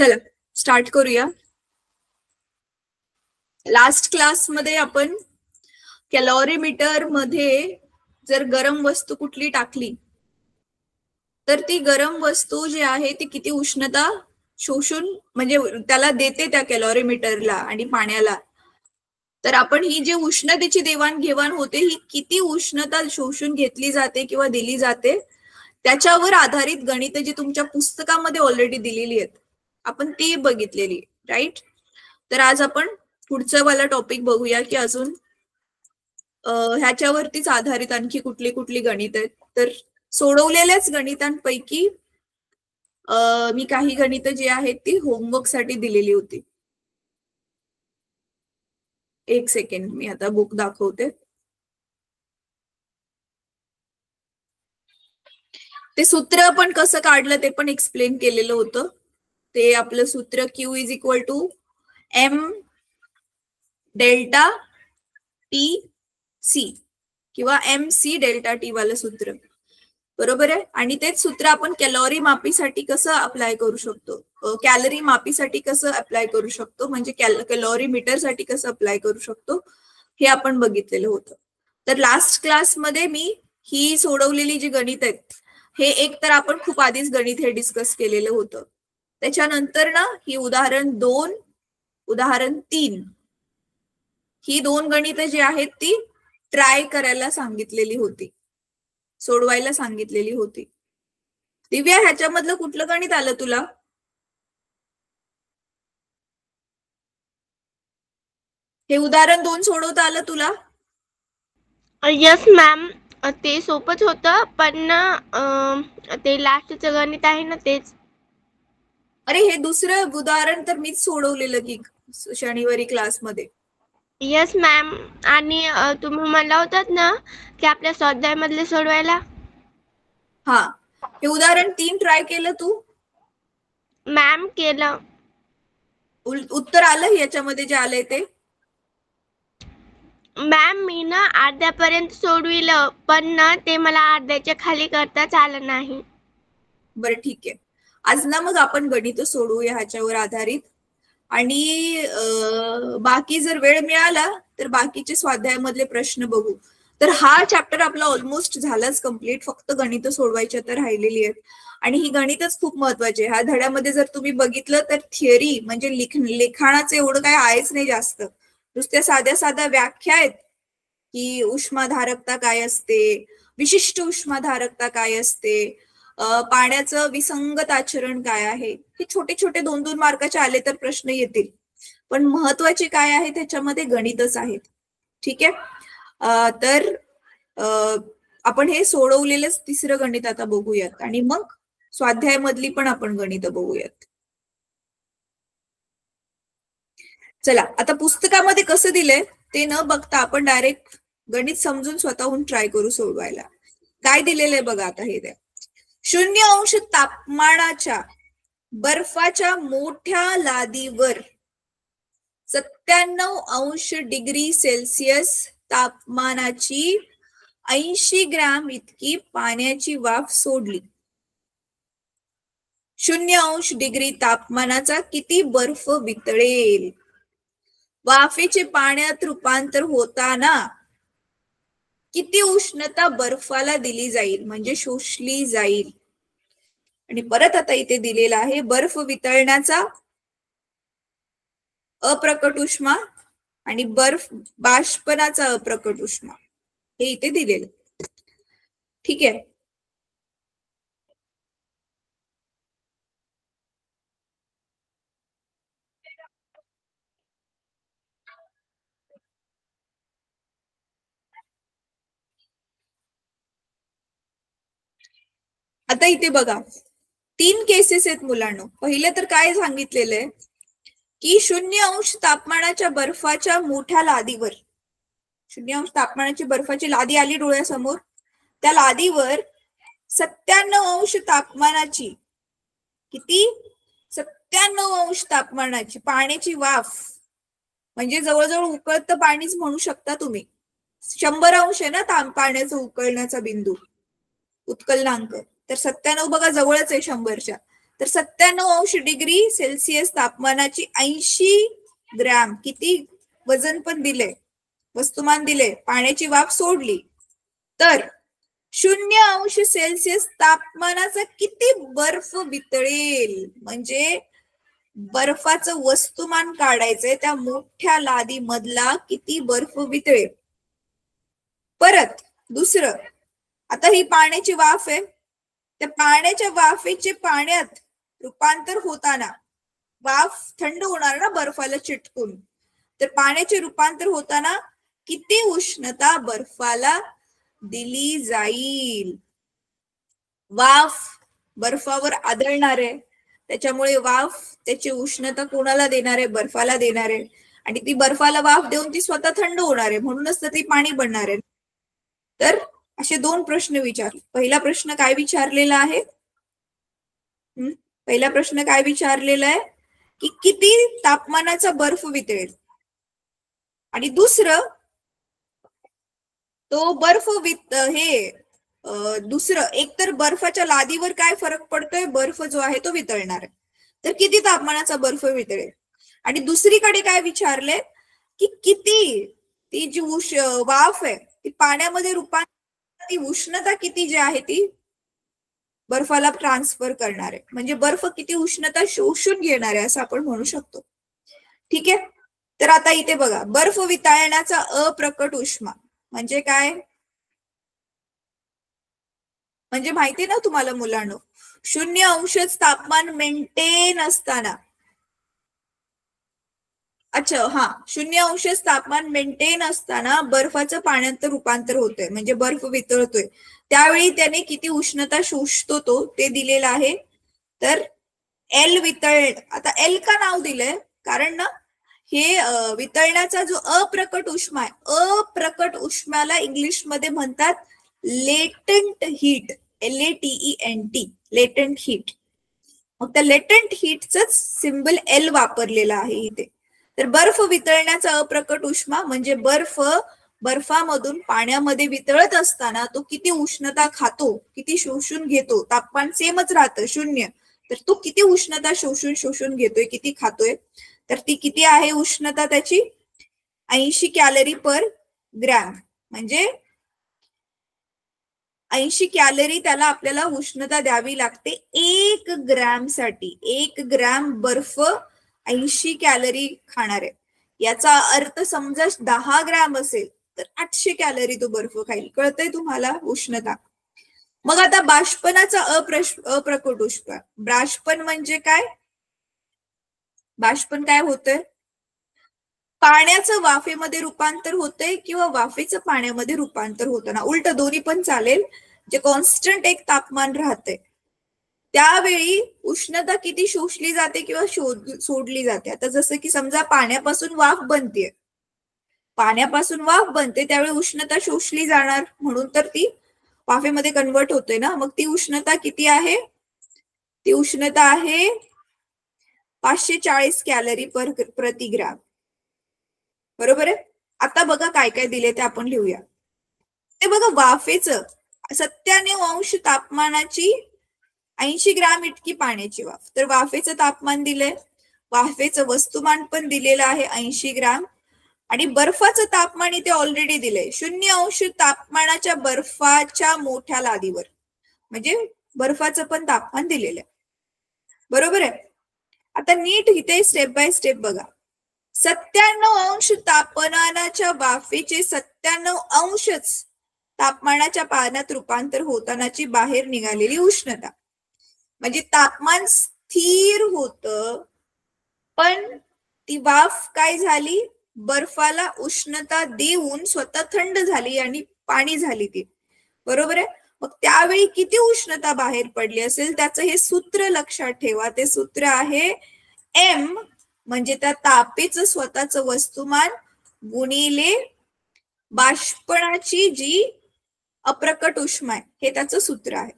चला स्टार्ट करूया. Last class मध्ये आपण कॅलॉरीमीटर मध्ये जर गरम वस्तू कुठली टाकली तर ती गरम वस्तू जी आहे ती किती उष्णता शोषून म्हणजे त्याला देते त्या कॅलॉरीमीटरला आणि पाण्याला. तर आपण ही जी उष्णतेची देवाणघेवाण होते ही किती उष्णता शोषून घेतली जाते किंवा दिली जाते त्याच्यावर आधारित गणित जी तुमच्या पुस्तकामध्ये ऑलरेडी दिलेली आहेत आपण ती बघितलेली, राईट. तर आज आपण पुढचा वाला टॉपिक बघूया की अजून ह्याच्यावरतीच आधारित आणखी कुठली कुठली गणित आहेत. तर सोडवलेल्याच गणितांपैकी मी काही गणित जी आहेत ती होमवर्क साठी दिलेली होती. एक सेकंड, मी आता बुक दाखवते. ते सूत्र आपण कसं काढलं ते पण एक्सप्लेन केलेलं होतं. ते आपलं सूत्र Q is equal to M delta T C किंवा MC डेल्टा टी वालं सूत्र, बरोबर आहे. आणि तेच सूत्र आपण कॅलरी मापीसाठी कसं अप्लाय करू शकतो, कॅलरी मापीसाठी कसं अप्लाय करू शकतो, म्हणजे कॅलरी मीटरसाठी कसं अप्लाय करू शकतो हे आपण बघितलेलं होतं. तर लास्ट क्लासमध्ये मी ही सोडवलेली जी गणित आहेत हे एक तर आपण खूप आधीच गणित हे डिस्कस केलेलं होतं. त्याच्यानंतर ना ही उदाहरण 2 उदाहरण 3 ही दोन गणित जी आहेत ती ट्राय करायला सांगितलेली होती, सोडवायला सांगितलेली होती. दिव्या, ह्याच्यामधलं कुठलं गणित आलं तुला? हे उदाहरण 2 सोडवता आलं तुला? यस मॅम, ते सोपंच होतं पण ते लास्टचं गणित आहे ना तेच. अरे हे दुसरं उदाहरण तर मीच सोडवलेलं की शनिवारी क्लासमध्ये. यस मॅम, आणि तुम्ही म्हणला होतात ना की आपल्या स्वाध्याय मधले सोडवायला. हा, हे उदाहरण 3 ट्राय केलं तू? मॅम केलं. उत्तर आलं याच्यामध्ये जे आलंय ते? मॅम मी ना अर्ध्यापर्यंत सोडविलं पण ना ते मला अर्ध्याच्या खाली करताच आलं नाही. बरं ठीक आहे, आज ना मग आपण गणित सोडवूया ह्याच्यावर आधारित. आणि बाकी जर वेळ मिळाला तर बाकीचे स्वाध्यायामधले प्रश्न बघू. तर हा चॅप्टर आपला ऑलमोस्ट झालाच कम्प्लीट, फक्त गणित सोडवायच्या तर राहिलेली आहेत. आणि ही गणितच खूप महत्वाची आहे. ह्या धड्यामध्ये जर तुम्ही बघितलं तर थिअरी म्हणजे लिखाणाचं एवढं काय आहेच नाही जास्त, नुसत्या साध्या साध्या व्याख्या आहेत की उष्माधारकता काय असते, विशिष्ट उष्माधारकता काय असते, पाण्याचं विसंगत आचरण काय आहे, हे छोटे छोटे 2-2 मार्काचे आले तर प्रश्न येतील. पण महत्वाचे काय आहे त्याच्यामध्ये गणितच आहेत. ठीक आहे, तर आपण हे सोडवलेलंच तिसरं गणित आता बघूयात आणि मग स्वाध्यायामधली पण आपण गणित बघूयात. चला, आता पुस्तकामध्ये कसं दिलंय ते न बघता आपण डायरेक्ट गणित समजून स्वतःहून ट्राय करू सोडवायला. काय दिलेलं आहे बघा आता हे द्या. 0° तापमानाच्या बर्फाच्या मोठ्या लादीवर 97°C तापमानाची 80 ग्रॅम इतकी पाण्याची वाफ सोडली. 0° तापमानाचा किती बर्फ वितळेल? वाफेचे पाण्यात रूपांतर होताना किती उष्णता बर्फाला दिली जाईल म्हणजे शोषली जाईल? आणि परत आता इथे दिलेला आहे बर्फ वितळण्याचा अप्रकट उष्मा आणि बर्फ बाष्पनाचा अप्रकट उष्मा हे इथे दिलेलं. ठीक आहे, आता इथे बघा 3 केसेस आहेत मुलांनो. पहिले तर काय सांगितलेलं आहे की 0° तापमानाच्या बर्फाच्या मोठ्या लादीवर, 0° तापमानाची बर्फाची लादी आली डोळ्यासमोर, त्या लादीवर 97° तापमानाची, किती? 97° तापमानाची पाण्याची वाफ म्हणजे जवळजवळ उकळतं पाणीच म्हणू शकता तुम्ही. 100° आहे ना पाण्याचा उकळण्याचा बिंदू उत्कलनांक, तर 97 बघा जवळच आहे 100च्या. तर 97 अंश डिग्री सेल्सिअस तापमानाची 80 ग्रॅम किती वजन पण दिले, वस्तुमान दिले, पाण्याची वाफ सोडली तर 0 अंश सेल्सिअस तापमानाचा किती बर्फ वितळेल. म्हणजे बर्फाचं वस्तुमान काढायचंय, त्या मोठ्या लादी मधला किती बर्फ वितळेल. परत दुसरं, आता ही पाण्याची वाफ आहे, त्या पाण्याच्या वाफेचे पाण्यात रूपांतर होताना वाफ थंड होणार ना बर्फाला चिटकून, तर पाण्याचे रूपांतर होताना किती उष्णता बर्फाला दिली जाईल. वाफ बर्फावर आदळणार आहे, त्याच्यामुळे वाफ त्याची उष्णता कोणाला देणार आहे, बर्फाला देणार आहे, आणि ती बर्फाला वाफ देऊन ती स्वतः थंड होणार आहे, म्हणूनच तर ती पाणी बनणार आहे. तर असे दोन प्रश्न विचारले. पहिला प्रश्न काय विचारलेला आहे, पहिला प्रश्न काय विचारलेला आहे की किती तापमानाचा बर्फ वितळेल, आणि दुसरं तो बर्फ दुसरं एकतर बर्फाच्या लादीवर काय फरक पडतोय, बर्फ जो आहे तो वितळणार आहे, तर किती तापमानाचा बर्फ वितळेल. आणि दुसरीकडे काय विचारले की किती ती जी वाफ आहे ती पाण्यामध्ये रूपांतर, ती उष्णता किती जी आहे ती बर्फाला ट्रान्सफर करणार आहे, म्हणजे बर्फ किती उष्णता शोषून घेणार आहे असं आपण म्हणू शकतो. ठीक आहे. तर आता इथे बघा, बर्फ वितळण्याचा अप्रकट उष्मा म्हणजे काय, म्हणजे माहिती ना तुम्हाला मुलांनो, 0 अंश तापमान मेंटेन असताना, अच्छा हा, 0 अंश तापमान मेंटेन असताना बर्फाचं पाण्यात रूपांतर होतंय, म्हणजे बर्फ वितळतोय, त्यावेळी त्याने किती उष्णता शोषतो तो ते दिलेलं आहे. तर एल वितळ, आता एल का नाव दिलंय, कारण ना हे वितळण्याचा जो अप्रकट उष्मा आहे, अप्रकट उष्म्याला इंग्लिश मध्ये म्हणतात latent heat, LATENT, latent heat. मग त्या लेटेंट हीटच सिंबल एल वापरलेला आहे इथे. तर बर्फ वितळण्याचा अप्रकट उष्मा म्हणजे बर्फामधून पाण्यामध्ये वितळत असताना तो किती उष्णता खातो, किती शोषून घेतो, तापमान सेमच राहतं 0, तर तो किती उष्णता शोषून घेतोय, किती खातोय, तर ती किती आहे उष्णता त्याची, 80 कॅलरी पर ग्रॅम, म्हणजे 80 कॅलरी त्याला आपल्याला उष्णता द्यावी लागते 1 ग्रॅम साठी. 1 ग्रॅम बर्फ 80 कॅलरी खाणार आहे. याचा अर्थ समजा 10 ग्रॅम असेल तर 800 कॅलरी तो बर्फ खाईल. कळतंय तुम्हाला उष्णता. मग आता बाष्पनाचा अप्रकट उष्मा. बाष्पन म्हणजे काय, बाष्पन काय होतंय, पाण्याचं वाफेमध्ये रूपांतर होतंय किंवा वाफेचं पाण्यामध्ये रूपांतर होतं ना, उलट दोन्ही पण चालेल. जे कॉन्स्टंट एक तापमान राहते त्यावेळी उष्णता किती शोषली जाते किंवा सोडली जाते. आता जसं की समजा पाण्यापासून वाफ बनते, त्यावेळी उष्णता शोषली जाणार, म्हणून तर ती वाफेमध्ये कन्वर्ट होते ना. मग ती उष्णता किती आहे, ती उष्णता आहे 540 कॅलरी प्रति ग्राम. बरोबर आहे. आता बघा काय काय दिले ते आपण लिहूया. ते बघा, वाफेचं 97 अंश तापमानाची 80 ग्राम इतकी पाण्याची वाफ. तर वाफेचं तापमान दिलंय, वाफेचं वस्तुमान पण दिलेलं आहे 80 ग्राम, आणि बर्फाचं तापमान इथे ऑलरेडी दिलंय 0 अंश तापमानाच्या बर्फाच्या मोठ्या लादीवर, म्हणजे बर्फाचं पण तापमान दिलेलं आहे. बरोबर आहे. आता नीट इथे स्टेप बाय स्टेप बघा. 97 अंश तापमानाच्या वाफेचे 97 अंशच तापमानाच्या पाण्यात रूपांतर होतानाची बाहेर निघालेली उष्णता, म्हणजे तापमान स्थिर होतं पण ती वाफ काय झाली, बर्फाला उष्णता देऊन स्वतः थंड झाली आणि पाणी झाली ती. बरोबर आहे. मग त्यावेळी किती उष्णता बाहेर पडली असेल त्याचं हे सूत्र लक्षात ठेवा. ते सूत्र आहे एम, म्हणजे त्या तापेचं स्वतःचं वस्तुमान गुणिले बाष्पणाची जी अप्रकट उष्मा आहे, हे त्याचं सूत्र आहे.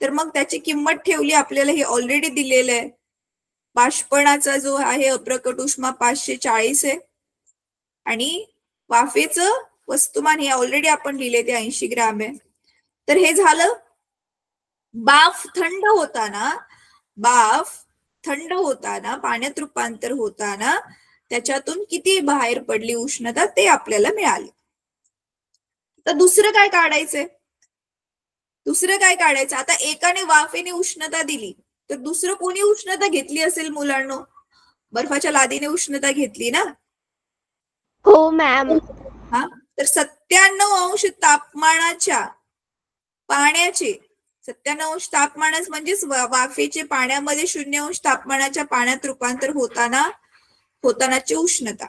तर मग त्याची किंमत ठेवली आपल्याला, हे ऑलरेडी दिलेलं आहे. बाष्पणाचा जो आहे अप्रकट उष्मा 540 आहे, आणि वाफेचं वस्तुमान हे ऑलरेडी आपण लिहिले ते 80 ग्राम आहे. तर हे झालं. वाफ थंड होताना बाफ थंड होताना, पाण्यात रूपांतर होताना त्याच्यातून किती बाहेर पडली उष्णता ते आपल्याला मिळाले. तर दुसरं काय काढायचंय? दुसरं काय काढायचं? आता एकाने वाफेने उष्णता दिली, तर दुसरं कोणी उष्णता घेतली असेल मुलांनो? बर्फाच्या लादीने उष्णता घेतली ना? हो मॅम. हा, तर 97 अंश तापमानाच्या पाण्याचे, 97 अंश तापमानाच म्हणजेच वाफेचे पाण्यामध्ये 0 अंश तापमानाच्या पाण्यात रूपांतर होतानाची उष्णता.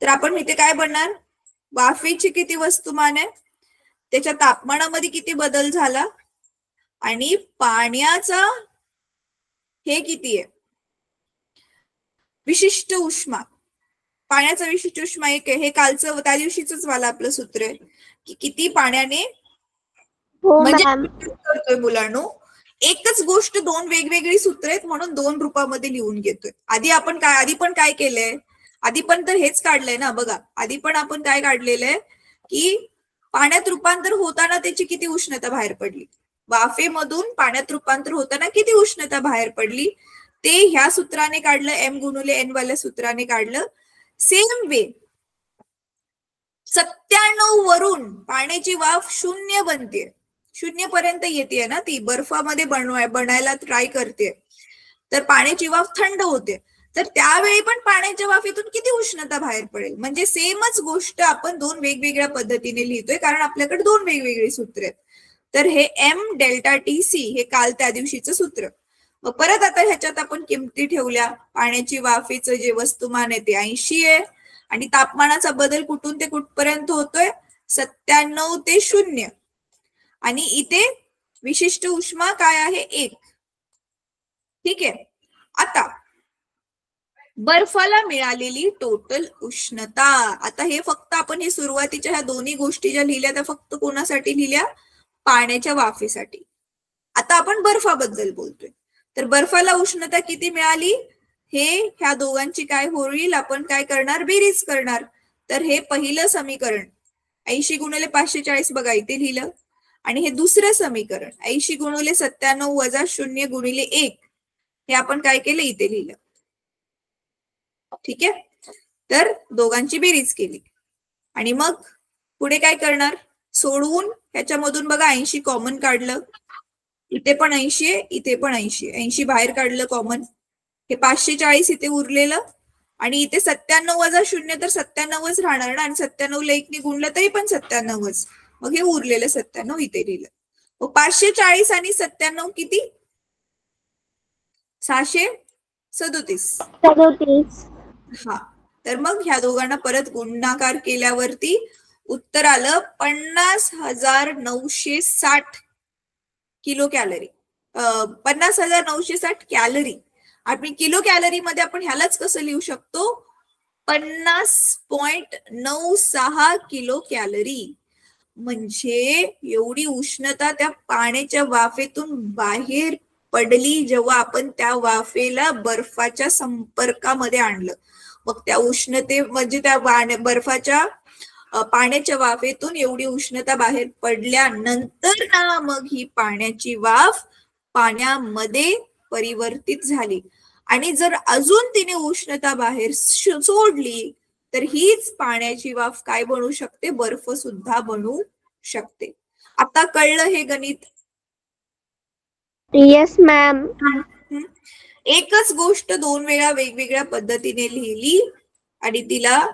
तर आपण इथे काय बनणार? वाफेचे किती वस्तुमान आहे, त्याच्या तापमानामध्ये किती बदल झाला, आणि पाण्याचा हे किती आहे, विशिष्ट उष्मा. पाण्याचा विशिष्ट उष्मा एक आहे. हे कालचं त्या दिवशीच वाला आपलं सूत्र आहे की किती पाण्याने, म्हणजे करतोय मुलांनो, एकच गोष्ट दोन वेगवेगळी सूत्र आहेत म्हणून दोन रूपामध्ये लिहून घेतोय. आधी पण काय केलंय, आधी पण तर हेच काढलंय ना. बघा, आधी पण आपण काय काढलेलं आहे की पाण्यात रूपांतर होताना त्याची किती उष्णता बाहेर पडली, वाफेमधून पाण्यात रूपांतर होताना किती उष्णता बाहेर पडली, ते ह्या सूत्राने काढलं, एम गुणुले एन वाल्या सूत्राने काढलं. सेम वे 97 वरून पाण्याची वाफ 0 बनते, 0 पर्यंत येते ना, ती बर्फामध्ये बनायला ट्राय करते, तर पाण्याची वाफ थंड होते. तर त्यावेळी पण पाण्याच्या वाफेतून किती उष्णता बाहेर पडेल. म्हणजे सेमच गोष्ट आपण दोन वेगवेगळ्या पद्धतीने लिहितोय, कारण आपल्याकडे दोन वेगवेगळे सूत्र आहेत. तर हे एम डेल्टा टी सी हे काल त्या दिवशीचं सूत्र. मग परत आता ह्याच्यात आपण किमती ठेवल्या. पाण्याची वाफेचं जे वस्तुमान आहे ते 80 आहे, आणि तापमानाचा बदल कुठून ते कुठपर्यंत होतोय, 97 ते 0, आणि इथे विशिष्ट उष्मा काय आहे, 1. ठीक आहे. आता बर्फाला मिळालेली टोटल उष्णता. आता हे फक्त आपण हे सुरुवातीच्या ह्या दोन्ही गोष्टी ज्या लिहिल्या त्या फक्त कोणासाठी लिहिल्या, पाण्याच्या वाफेसाठी. आता आपण बर्फाबद्दल बोलतोय. तर बर्फाला उष्णता किती मिळाली, हे ह्या दोघांची काय होईल, आपण काय करणार, बेरीज करणार. तर हे पहिलं समीकरण 80 गुणिले 540 बघा इथे लिहिलं, आणि हे दुसरं समीकरण 80 गुणिले 97 वजा 0 गुणिले 1 हे आपण काय केलं, इथे लिहिलं. ठीक आहे. तर दोघांची बेरीज केली, आणि मग पुढे काय करणार, सोडवून ह्याच्यामधून बघा 80 कॉमन काढलं, इथे पण 80 आहे, इथे पण 80 आहे, 80 बाहेर काढलं कॉमन, हे 540 इथे उरलेलं, आणि इथे 97 वजा 0 तर 97च राहणार ना, आणि 97 ला 1 ने गुणलं तरी पण 97च. मग हे उरलेलं 97 इथे लिहिलं. मग 540 आणि 97 किती, 637. हा, तर मग ह्या दोघांना परत गुणाकार केल्यावरती उत्तर आलं 50,960 किलो कॅलरी, 50,960 कॅलरी. आपण किलो कॅलरी मध्ये आपण ह्यालाच कसं लिहू शकतो, 50.96 किलो कॅलरी. म्हणजे एवढी उष्णता त्या पाण्याच्या वाफेतून बाहेर पडली जेव्हा आपण त्या वाफेला बर्फाच्या संपर्कामध्ये आणलं. मग त्या उष्णते म्हणजे त्या बर्फाच्या पाण्याच्या वाफेतून एवढी उष्णता बाहेर पडल्यानंतर ना मग ही पाण्याची वाफ पाण्यामध्ये परिवर्तित झाली, आणि जर अजून तिने उष्णता बाहेर सोडली तर हीच पाण्याची वाफ काय बनू शकते, बर्फ सुद्धा बनू शकते. आता कळलं हे गणित? Yes ma'am. एकच गोष्ट दोन वेळा वेगवेगळ्या पद्धतीने लिहिली आणि तिला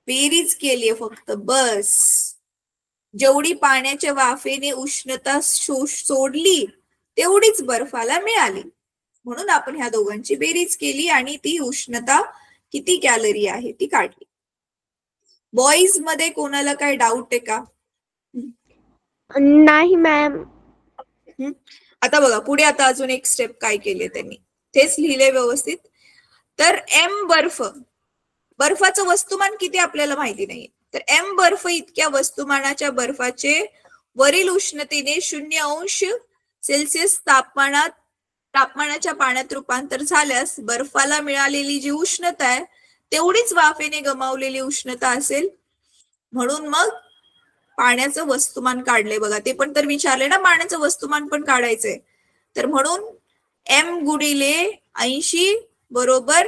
बेरीज केली फक्त, बस. जेवढी पाण्याच्या वाफेने उष्णता सोडली तेवढीच बर्फाला मिळाली, म्हणून आपण ह्या दोघांची बेरीज केली आणि ती उष्णता किती कॅलरी आहे ती काढली. बॉईज मध्ये कोणाला काय डाऊट आहे का? नाही मॅम. आता बघा पुढे, आता अजून एक स्टेप काय केले त्यांनी, तेच लिहिले व्यवस्थित. तर एम बर्फाचं वस्तुमान किती आपल्याला माहिती नाही, तर एम बर्फ इतक्या वस्तुमानाच्या बर्फाचे वरील उष्णतेने 0 अंश सेल्सिअस तापमानाच्या पाण्यात रूपांतर झाल्यास बर्फाला मिळालेली जी उष्णता आहे तेवढीच वाफेने गमावलेली उष्णता असेल. म्हणून मग पाण्याचं वस्तुमान काढलंय बघा, ते पण तर विचारले ना, पाण्याचं वस्तुमान पण काढायचंय. तर म्हणून m गुणिले 80 बरोबर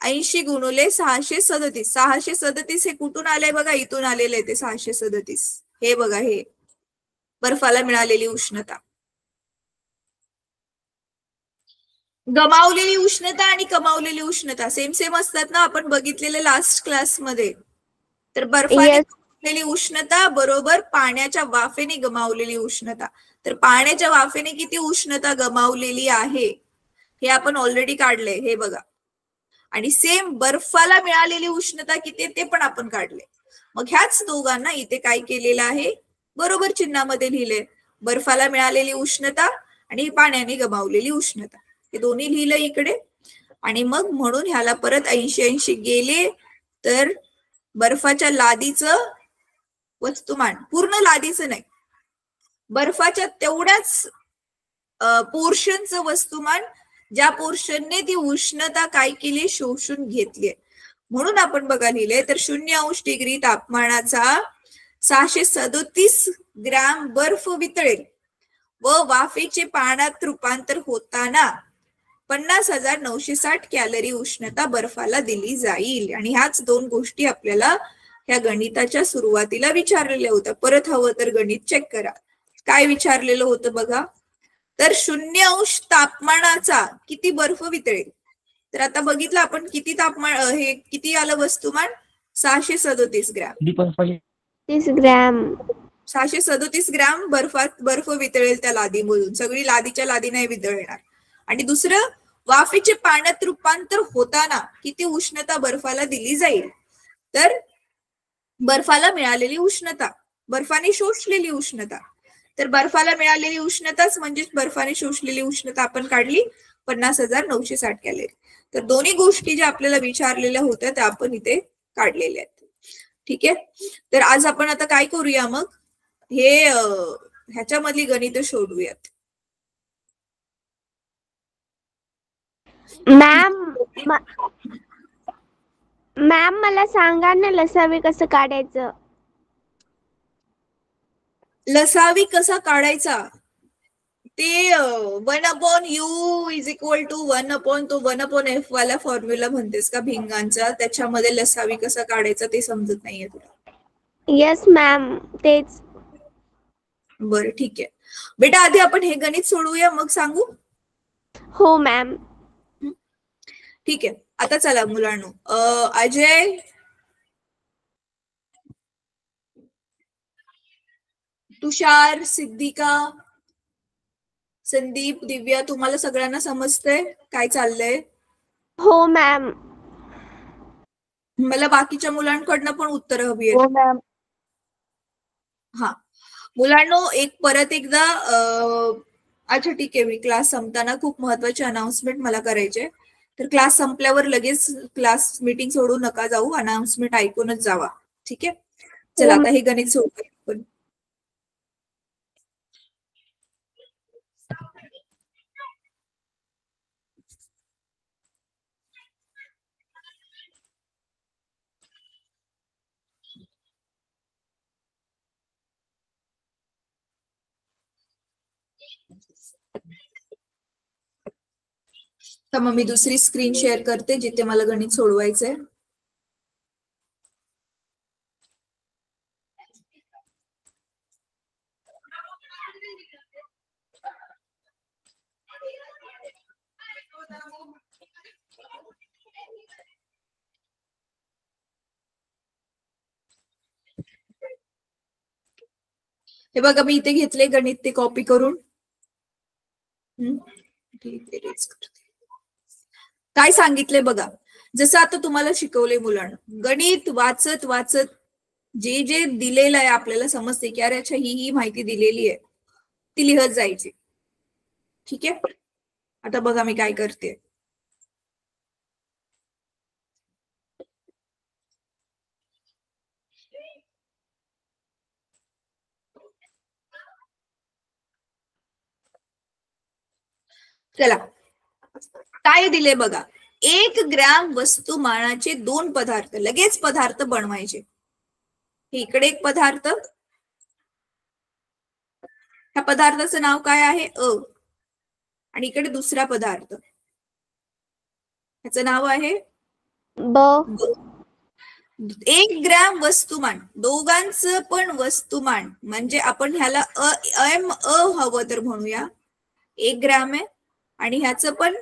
80 गुणिले 637. 637 हे कुठून आलंय बघा, इथून आलेलं आहे ते 637. हे बघा, हे बर्फाला मिळालेली उष्णता. गमावलेली उष्णता आणि कमावलेली उष्णता सेम सेम असतात ना, आपण बघितलेले लास्ट क्लासमध्ये. तर बर्फाने गमावलेली उष्णता बरोबर पाण्याच्या वाफेने गमावलेली उष्णता. तर पाण्याच्या वाफेने किती उष्णता गमावलेली आहे हे आपण ऑलरेडी काढले, हे बघा. आणि सेम बर्फाला मिळालेली उष्णता किती ते पण आपण काढले. मग ह्याच दोघांना इथे काय केलेलं आहे, बरोबर चिन्हामध्ये लिहिले. बर्फाला मिळालेली उष्णता आणि पाण्याने गमावलेली उष्णता हे दोन्ही लिहिलं इकडे. आणि मग म्हणून ह्याला परत 80 गेले तर बर्फाच्या लादीचं वस्तुमान, पूर्ण लादीचं नाही, बर्फाच्या तेवढ्याच पोर्शनचं वस्तुमान ज्या पोर्शनने ती उष्णता काय केली, शोषून घेतली. म्हणून आपण बघा लिहिले तर 0° तापमानाचा 637 ग्रॅम बर्फ वितळेल व वाफेचे पाण्यात रूपांतर होताना 50,960 कॅलरी उष्णता बर्फाला दिली जाईल. आणि ह्याच दोन गोष्टी आपल्याला ह्या गणिताच्या सुरुवातीला विचारलेल्या होत्या. परत हवं तर गणित चेक करा. काय विचारलेलं होतं बघा, तर 0° तापमानाचा किती बर्फ वितळेल. तर आता बघितलं आपण किती तापमान, हे किती आलं वस्तुमान, 637 ग्रॅम. 637 ग्रॅम बर्फ वितळेल त्या लादीमधून. सगळी लादीच्या लादी नाही वितळणार. आणि दुसरं, वाफेचे पाण्यात रूपांतर होताना किती उष्णता बर्फाला दिली जाईल. तर बर्फाला मिळालेली उष्णता, बर्फाने शोषलेली उष्णता. तर बर्फाला मिळालेली उष्णताच म्हणजे बर्फाने शोषलेली उष्णता आपण काढली 50,960 कॅलरी. तर दोन्ही गोष्टी ज्या आपल्याला विचारलेल्या होत्या त्या आपण इथे काढलेल्या आहेत. ठीक आहे. तर आज आपण आता काय करूया, मग हे ह्याच्यामधली गणित सोडवूयात. मॅम मला सांगा ना, लसावी कसं काढायचं. लसावी कसा काढायचा ते 1/u is equal to 1/f वाला फॉर्म्युला म्हणतेस का भिंगांचा, त्याच्यामध्ये लसावी कसा काढायचा ते समजत नाहीये तुला. येस मॅम, तेच. बरं ठीक आहे बेटा, आधी आपण हे गणित सोडवूया मग सांगू. हो मॅम. ठीक आहे. आता चला मुलांनो, अजय, तुषार, सिद्धिका, संदीप, दिव्या, तुम्हाला सगळ्यांना समजतंय काय चाललंय. हो मॅम. मला बाकीच्या मुलांकडनं पण उत्तर हवी आहेत. हो मॅम. हा मुलांनो, परत एकदा अच्छा ठीक आहे, मी क्लास संपताना खूप महत्वाचे अनाउन्समेंट मला करायचे. तर क्लास संपल्यावर लगेच क्लास मीटिंग सोडू नका जाऊ, अनाउन्समेंट ऐकूनच जावा. ठीक आहे. चला आता हे गणित सोडूया आपण. तर मग मी दुसरी स्क्रीन शेअर करते जिथे मला गणित सोडवायचंय. हे बघा, मी इथे घेतले गणित ते कॉपी करून. काय सांगितले बघा, जसं आता तुम्हाला शिकवले मुलांना, गणित वाचत वाचत जे जे दिलेलं आहे आपल्याला समजते की अरे अच्छा ही माहिती दिलेली आहे ती लिहत जायची. ठीक आहे. आता बघा मी काय करते. चला काय दिले बघा, 1 ग्रॅम वस्तुमानाचे 2 पदार्थ, लगेच पदार्थ बनवायचे. इकडे एक पदार्थ, ह्या पदार्थाचं नाव काय आहे, अ. आणि इकडे दुसरा पदार्थ, ह्याचं नाव आहे ब. 1 ग्रॅम वस्तुमान, दोघांचं पण वस्तुमान, म्हणजे आपण ह्याला एम अ हवं तर म्हणूया 1 ग्रॅम आहे, आणि ह्याचं पण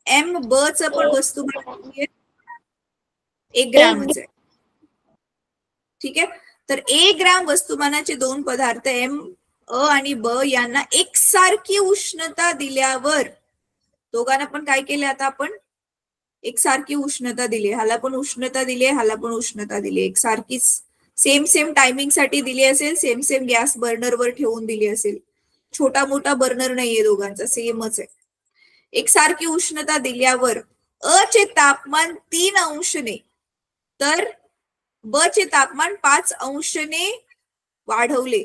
एम ब च पण वस्तुमान 1 ग्रॅमच आहे. ठीक आहे, तर 1 ग्रॅम वस्तुमानाचे 2 पदार्थ एम अ आणि ब यांना एकसारखी उष्णता दिल्यावर, दोघांना पण काय केले आता आपण, एकसारखी उष्णता दिली, ह्याला पण उष्णता दिली, ह्याला पण उष्णता दिली, एकसारखीच सेम टायमिंग साठी दिली असेल, सेम गॅस बर्नरवर ठेवून दिली असेल, छोटा मोठा बर्नर नाहीये दोघांचा, सेमच आहे. एकसारखी उष्णता दिल्यावर अ चे तापमान 3 अंशने तर ब चे तापमान 5 अंशने वाढवले.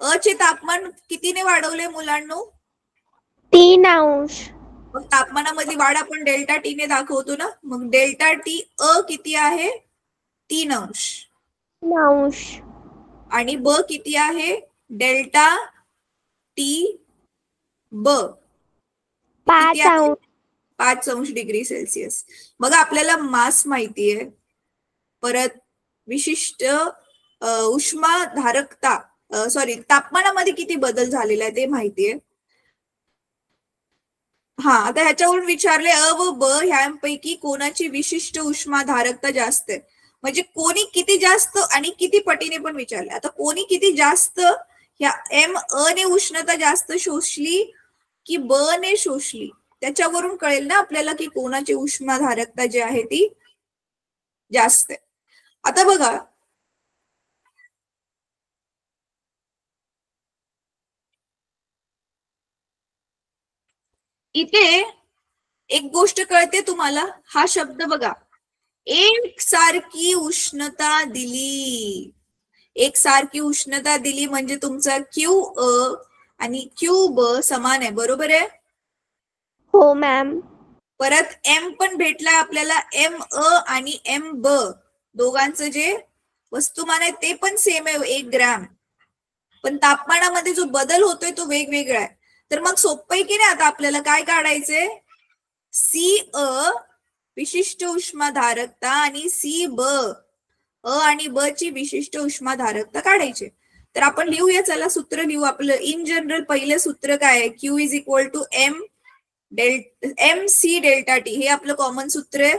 अ चे तापमान कितीने वाढवले मुलांनो? 3 अंश. मग तापमानामधली वाढ आपण डेल्टा टी ने दाखवतो ना, मग डेल्टा टी अ किती आहे? 3 अंश. आणि ब किती आहे? डेल्टा टी ब 5 अंश. 5 अंश डिग्री सेल्सिअस. मग आपल्याला मास माहितीये, परत विशिष्ट उष्माधारकता तापमानामध्ये किती बदल झालेला आहे ते माहितीये. हा, आता ह्याच्यावरून विचारले अ व ब ह्यांपैकी कोणाची विशिष्ट उष्माधारकता जास्त आहे, म्हणजे कोणी किती जास्त आणि किती पटीने पण विचारले. आता कोणी किती जास्त, ह्या एम अ ने उष्णता जास्त शोषली की ब ने शोषली, त्याच्यावरून कळेल ना आपल्याला की कोणाची उष्माधारकता जी आहे ती जास्त आहे. आता बघा, इथे एक गोष्ट कळते तुम्हाला, हा शब्द बघा, एकसारखी उष्णता दिली. एकसारखी उष्णता दिली म्हणजे तुमचा क्यू अ आणि क्यू ब समान आहे, बरोबर आहे? हो मॅम. परत एम पण भेटला आपल्याला, एम अ आणि एम ब दोघांचं जे वस्तुमान आहे ते पण सेम आहे 1 ग्रॅम, पण तापमानामध्ये जो बदल होतोय तो वेगवेगळा आहे. तर मग सोपं आहे की नाही, आता आपल्याला काय काढायचंय? सी अ विशिष्ट उष्माधारकता आणि सी ब अ आणि ब ची विशिष्ट उष्माधारकता काढायची. तर आपण लिहूया, चला सूत्र लिहू आपलं. इन जनरल पहिलं सूत्र काय आहे? Q is equal to M C delta T, हे आपलं कॉमन सूत्र आहे.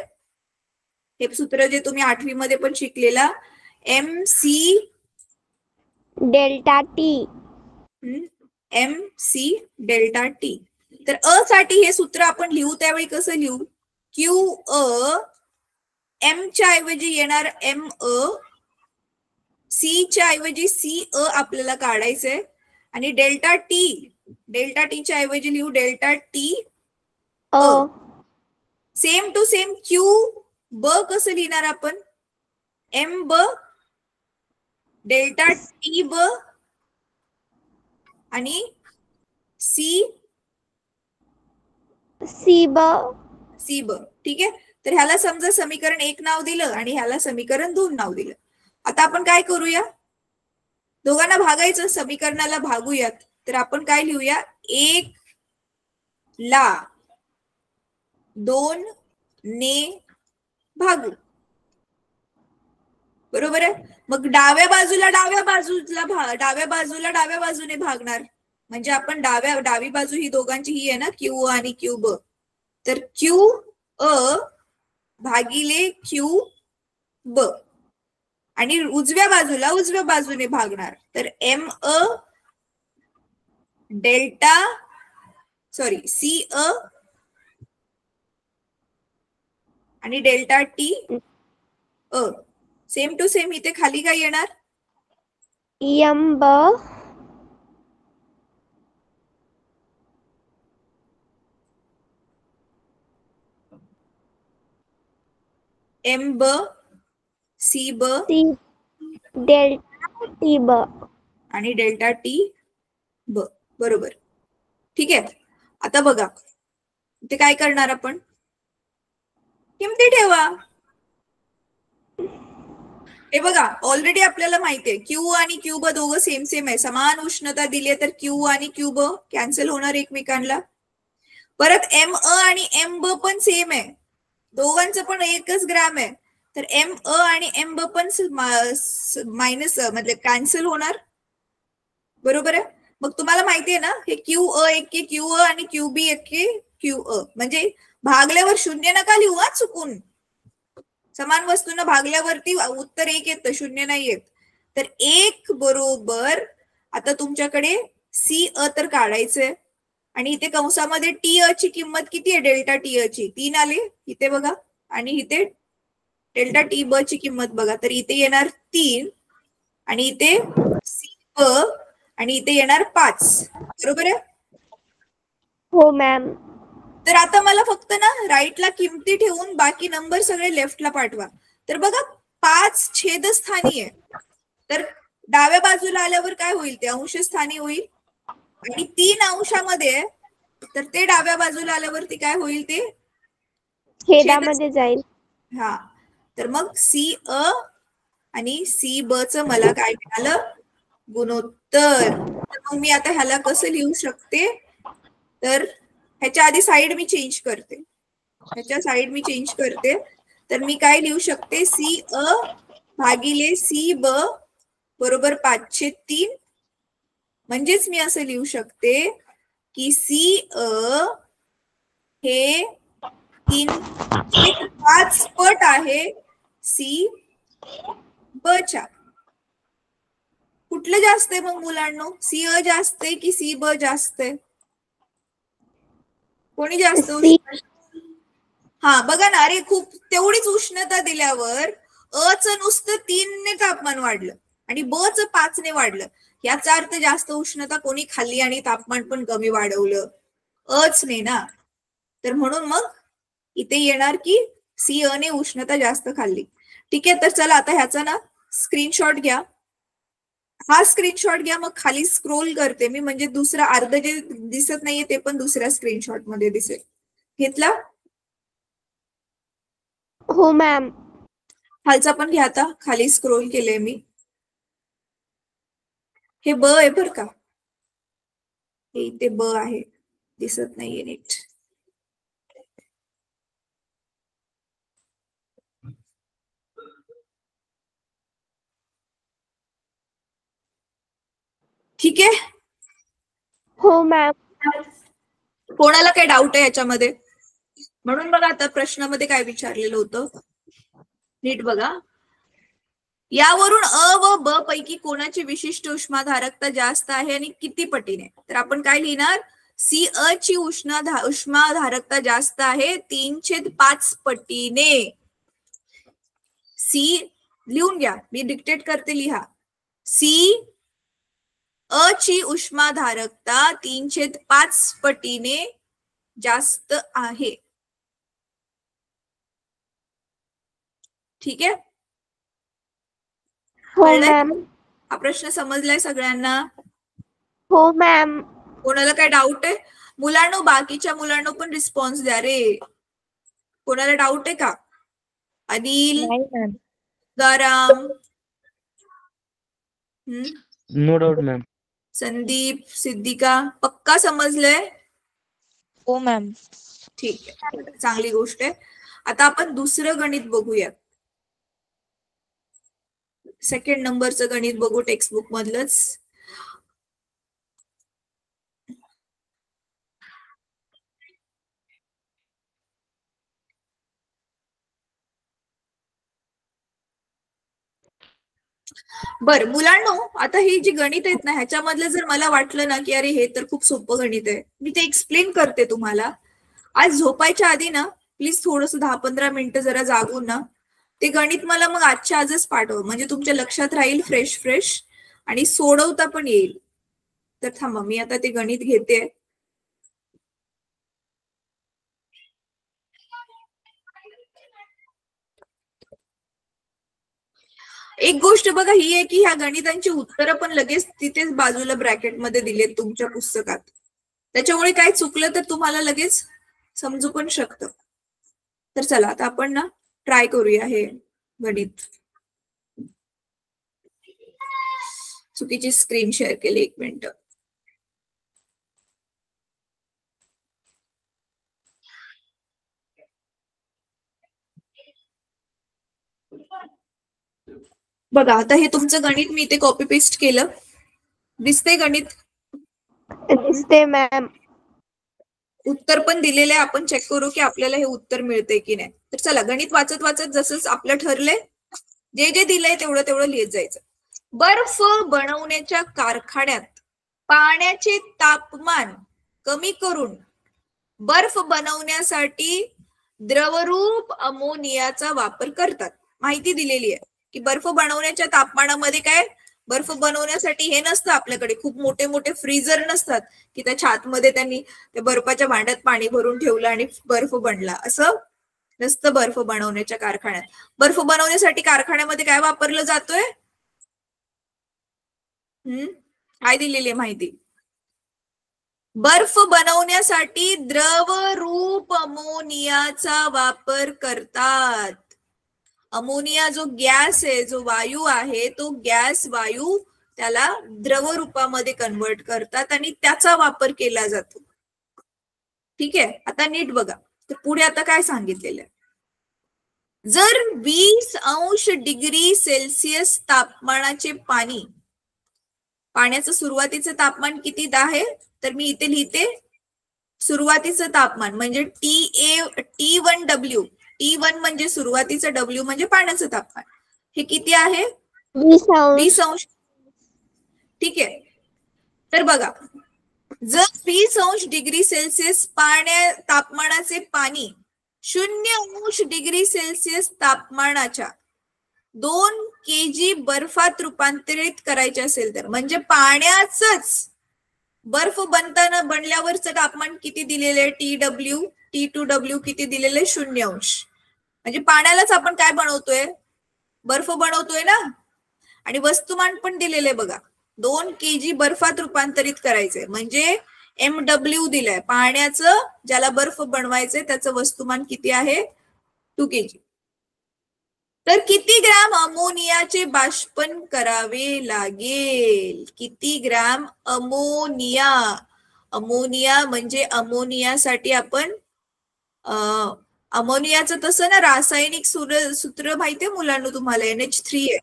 हे सूत्र जे तुम्ही 8वी मध्ये पण शिकलेला, M C delta T. M C delta T. तर अ साठी हे सूत्र आपण लिहू त्यावेळी कसं लिहू? क्यू अ एम च्या ऐवजी येणार एम अ, सी च्या ऐवजी सी अ आपल्याला काढायचंय, आणि डेल्टा टी च्या ऐवजी लिहू डेल्टा टी अ. सेम टू सेम क्यू ब कसं लिहिणार आपण? एम ब डेल्टा टी ब आणि सी ब. ठीक आहे, तर ह्याला समजा समीकरण 1 नाव दिलं आणि ह्याला समीकरण 2 नाव दिलं. आता आपण काय करूया? दोघांना भागायचं, समीकरणाला भागूयात. तर आपण काय लिहूया? 1 ला 2 ने भागू, बरोबर आहे? मग डाव्या बाजूला डाव्या बाजूने भागणार, म्हणजे आपण डावी बाजू ही दोघांची ही आहे ना, क्यू आणि क्यू ब. तर क्यू अ भागिले क्यू ब, आणि उजव्या बाजूने भागणार, तर एम अ डेल्टा सी अ आणि डेल्टा टी अ. सेम टू सेम इथे खाली काय येणार? एम ब एम ब सी ब डेल्टा टी ब आणि डेल्टा टी ब, बरोबर. ठीक आहे, आता बघा ते काय करणार आपण? किमती ठेवा. हे बघा, ऑलरेडी आपल्याला माहितीये क्यू आणि क्यू ब दोघं सेम आहे, समान उष्णता दिली तर क्यू आणि क्यू ब कॅन्सल होणार एकमेकांना. परत एम अ आणि एम ब पण सेम आहे, दोघांचं पण एकच ग्राम आहे. तर एम अ आणि एम ब पण मायनस म्हणजे कॅन्सल होणार, बरोबर आहे. मग तुम्हाला माहितीये ना हे क्यू अ एके क्यू अ आणि क्यू बी एके क्यू अ, म्हणजे भागल्यावर शून्य नका लिहू हा चुकून. समान वस्तूंना भागल्यावरती उत्तर एक येतं, शून्य नाही येत. तर एक बरोबर आता तुमच्याकडे सी अ तर काढायचंय आणि इथे कंसामध्ये टी अ ची किंमत किती आहे, डेल्टा टी अ ची 3 आले इथे बघा, आणि इथे डेल्टा टी ब ची किंमत बघा, तर इथे येणार 3 आणि इथे सी ब आणि इथे येणार 5, बरोबर आहे. हो मॅम. तर आता मला फक्त ना राईटला किमती ठेवून बाकी नंबर सगळे लेफ्टला पाठवा. तर बघा 5 छेदस्थानी आहे, तर डाव्या बाजूला आल्यावर काय होईल, ते अंशस्थानी होईल. आणि 3 अंशामध्ये तर ते डाव्या बाजूला आल्यावरती काय होईल, ते छेदामध्ये जाईल. हा, तर मग सी अ आणि सी ब च मला काय मिळालं, गुणोत्तर. तर मग मी आता ह्याला कसं लिहू शकते, तर ह्याच्या आधी साईड मी चेंज करते, ह्याच्या साईड मी चेंज करते. तर मी काय लिहू शकते, सी अ भागिले सी ब बरोबर 5/3. म्हणजेच मी असं लिहू शकते की सी अ हे 3/5 पट आहे सी ब च्या. कुठलं जास्त आहे मग मुलांनो, सी अ जास्त आहे की सी ब जास्त आहे, कोणी जास्त सी. हा बघा ना, अरे खूप तेवढीच उष्णता दिल्यावर अ च नुसतं 3 ने तापमान वाढलं आणि ब च 5 ने वाढलं, याचा अर्थ जास्त उष्णता कोणी खाल्ली आणि तापमान पण कमी वाढवलं, अच ने ना. तर म्हणून मग इथे येणार की सी अ ने उष्णता जास्त खाल्ली. ठीक आहे, तर चला आता ह्याचा ना स्क्रीनशॉट घ्या, हा स्क्रीनशॉट घ्या, मग खाली स्क्रोल करते मी, म्हणजे दुसरा अर्ध जे दिसत नाहीये ते पण दुसऱ्या स्क्रीनशॉट मध्ये दिसेल. घेतला? हो मॅम. खालचा पण घ्या, आता खाली स्क्रोल केले मी, हे ब आहे बर का, हे इथे ब आहे, दिसत नाहीये नीट. ठीक आहे. हो मॅम. कोणाला काही डाऊट आहे याच्यामध्ये? म्हणून बघा आता प्रश्नामध्ये काय विचारलेलं होतं, नीट बघा. यावरून अ व ब पैकी कोणाची विशिष्ट उष्माधारकता जास्त आहे आणि किती पटीने? तर आपण काय लिहिणार, सी अ ची उष्माधारकता जास्त आहे 3/5 पटीने. सी लिहून घ्या, मी डिक्टेट करते, लिहा. सी अ ची उष्माधारकता 3/5 पटीने जास्त आहे. ठीक आहे, हो कळलंय? मॅम. हा प्रश्न समजलाय सगळ्यांना? हो मॅम. कोणाला काय डाऊट आहे? मुलांनो, बाकीच्या मुलांना पण रिस्पॉन्स द्या रे. कोणाला डाऊट आहे का? अनिल, नाही मॅम. गाराम, no doubt ma'am. Sandeep, Siddhika, पक्का समजलंय? हो मॅम. ठीक आहे, चांगली गोष्ट आहे. आता आपण दुसरं गणित बघूयात, सेकंड नंबरचं गणित बघू टेक्स्टबुक मधलंच. बर मुलांनो, आता ही जी गणित आहेत ना, ह्याच्यामधलं जर मला वाटलं ना की अरे हे तर खूप सोपं गणित आहे, मी ते एक्सप्लेन करते तुम्हाला. आज झोपायच्या आधी ना प्लीज थोडस 10-15 मिनिटं जरा जागून ना ते गणित मला मग आजच्या आजच पाठव, म्हणजे तुमच्या लक्षात राहील फ्रेश फ्रेश आणि सोडवता पण येईल. तर थांबा, मी आता ते गणित घेते. एक गोष्ट बघा ही आहे की ह्या गणितांची उत्तरं पण लगेच तिथेच बाजूला ब्रॅकेटमध्ये दिलेत तुमच्या पुस्तकात, त्याच्यामुळे काय चुकलं तर तुम्हाला लगेच समजू पण शकतं. तर चला आता आपण ना ट्राय करूया हे गणित. चुकीची स्क्रीन शेअर केली, 1 मिनिट. बघा आता हे तुमचं गणित मी इथे कॉपी पेस्ट केलं, दिसतंय गणित? दिसते मॅम. उत्तर पण दिलेलं आहे, आपण चेक करू की आपल्याला हे उत्तर मिळतंय की नाही. तर चला गणित वाचत वाचत जसं आपलं ठरलंय जे जे दिलंय तेवढं तेवढं लिहित जायचं. बर्फ बनवण्याच्या कारखान्यात पाण्याचे तापमान कमी करून बर्फ बनवण्यासाठी द्रवरूप अमोनियाचा वापर करतात. माहिती दिलेली आहे की बर्फ बनवण्याच्या तापमानामध्ये काय, बर्फ बनवण्यासाठी हे नसतं आपल्याकडे, खूप मोठे मोठे फ्रीजर नसतात की त्याच्या आतमध्ये त्यांनी त्या बर्फाच्या भांड्यात पाणी भरून ठेवलं आणि बर्फ बनला, असं नसतं. बर्फ बनवण्याच्या कारखान्यात, बर्फ बनवण्यासाठी कारखान्यामध्ये काय वापरलं जातोय, काय दिलेली आहे माहिती? बर्फ बनवण्यासाठी द्रवरूप अमोनियाचा वापर करतात. अमोनिया जो गॅस आहे, जो वायू आहे, तो गॅस वायू त्याला द्रव रूपामध्ये कन्वर्ट करतात आणि त्याचा वापर केला जातो. ठीक आहे, आता नीट बघा. तर पुढे आता काय सांगितलेलं आहे, जर 20°C तापमानाचे पाण्याचं सुरुवातीचं तापमान किती आहे, तर मी इथे लिहिते सुरुवातीचं तापमान म्हणजे T1W. T1 म्हणजे सुरुवातीचं, W म्हणजे पाण्याचं तापमान. हे किती आहे? 20°. ठीक आहे, तर बघा जर 20°C तापमानाचे पाणी 0°C तापमानाच्या 2 kg बर्फात रूपांतरित करायचे असेल तर, म्हणजे पाण्याचंच बर्फ बनल्यावरचं तापमान किती दिलेलं आहे, T2W किती दिलेलं आहे, 0°. म्हणजे पाण्यालाच आपण काय बनवतोय, बर्फ बनवतोय ना. आणि वस्तुमान पण दिलेलं आहे बघा, 2 kg बर्फात रूपांतरित करायचंय म्हणजे MW दिलंय. पाण्याचं ज्याला बर्फ बनवायचंय त्याचं वस्तुमान किती आहे, 2 kg. तर किती ग्राम अमोनियाचे बाष्पन करावे लागेल? किती ग्राम अमोनिया? अमोनिया म्हणजे अमोनियासाठी आपण अमोनियाचं तसं ना रासायनिक सूत्र माहितीये मुलांना तुम्हाला, NH3 आहे,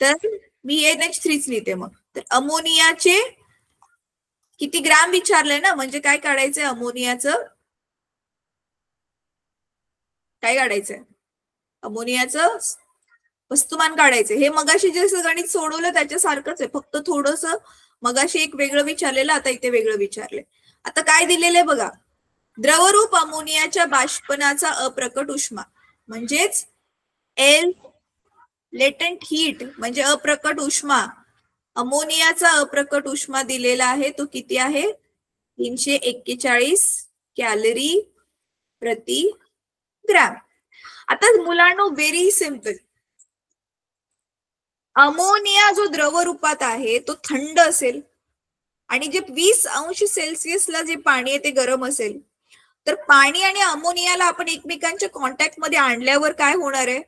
तर मी NH3च लिहिते. मग तर अमोनियाचे किती ग्राम विचारलंय ना, म्हणजे काय काढायचंय, अमोनियाचं काय काढायचंय, अमोनियाचं वस्तुमान काढायचं. हे मगाशी जे गणित सोडवलं त्याच्यासारखंच आहे, फक्त थोडस मगाशी एक वेगळं विचारलेलं, आता इथे वेगळं विचारलंय. आता काय दिलेलं आहे बघा, द्रवरूप अमोनियाच्या बाष्पनाचा अप्रकट उष्मा म्हणजेच L लेटेंट हीट म्हणजे अप्रकट उष्मा. अमोनियाचा अप्रकट उष्मा दिलेला आहे, तो किती आहे, 341 कॅलरी प्रति ग्रॅम. आता मुलांनो व्हेरी सिंपल, अमोनिया जो द्रव रूपात आहे तो थंड असेल आणि जे 20°C जे पाणी आहे ते गरम असेल, तर पाणी आणि अमोनियाला आपण एकमेकांच्या कॉन्टॅक्ट मध्ये आणल्यावर काय होणार आहे,